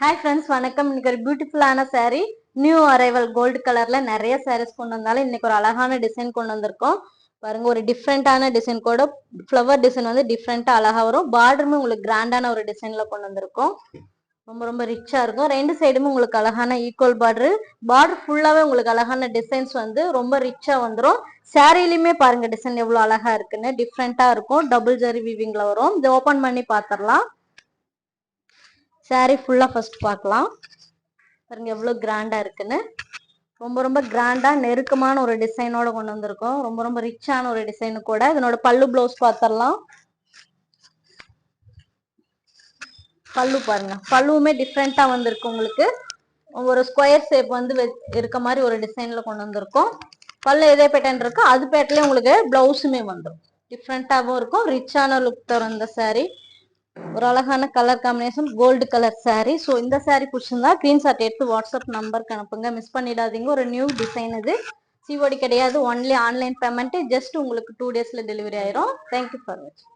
Hi friends, வணக்கம். இன்னைக்கு ஒரு பியூட்டிஃபுல்லான saree, நியூ அரைவல் கோல்டு கலர்ல நிறைய sarees கொண்டு வந்தாலும் இன்னைக்கு ஒரு அழகான டிசைன் கொண்டு வந்திருக்கோம். பாருங்க, ஒரு டிஃப்ரெண்டான டிசைன் கூட ஃப்ளவர் டிசைன் வந்து டிஃப்ரெண்டா அழகா வரும். பார்டருமே உங்களுக்கு கிராண்டான ஒரு டிசைன்ல கொண்டு வந்திருக்கோம். ரொம்ப ரொம்ப ரிச்சா இருக்கும். ரெண்டு சைடுமே உங்களுக்கு அழகான ஈக்குவல் பார்டர் ஃபுல்லாவே உங்களுக்கு அழகான டிசைன்ஸ் வந்து ரொம்ப ரிச்சா வந்துடும். சாரிலுமே பாருங்க டிசைன் எவ்வளவு அழகா இருக்குன்னு, டிஃப்ரெண்டா இருக்கும். டபுள் ஜரி வீவிங்ல வரும். இதை ஓபன் பண்ணி பாத்திரலாம். சாரி ஃபுல்லா ஃபர்ஸ்ட் பார்க்கலாம். பாருங்க எவ்வளவு கிராண்டா இருக்குன்னு. ரொம்ப ரொம்ப கிராண்டா நெருக்கமான ஒரு டிசைனோட கொண்டு வந்திருக்கோம். ரொம்ப ரொம்ப ரிச்சான ஒரு டிசைன் கூட. இதனோட பல்லு பிளவுஸ் பார்த்திடலாம். பல்லு பாருங்க, பல்லுவுமே டிஃப்ரெண்டா வந்திருக்கு. உங்களுக்கு ஒரு ஸ்கொயர் ஷேப் வந்து இருக்க மாதிரி ஒரு டிசைன்ல கொண்டு வந்திருக்கோம். பல்லு எதே பேட்டர்ன் இருக்கோ அது பேட்டர்லயே உங்களுக்கு பிளவுஸுமே வந்துடும். டிஃப்ரெண்டாவும் இருக்கும். ரிச்சான லுக் தரும் இந்த சாரி. ஒரு அழகான colour combination, gold colour sari. So இந்த சாரி பிடிச்சிருந்தா ஸ்கிரீன்ஷாட் எடுத்து வாட்ஸ்அப் நம்பருக்கு அனுப்புங்க. மிஸ் பண்ணிடாதீங்க. ஒரு நியூ டிசைன் இது. சிஓடி கிடையாது, ஒன்லி ஆன்லைன் பேமெண்ட். ஜஸ்ட் உங்களுக்கு 2 daysல டெலிவரி ஆயிரும். தேங்க்யூ ஃபார் வாட்சிங்.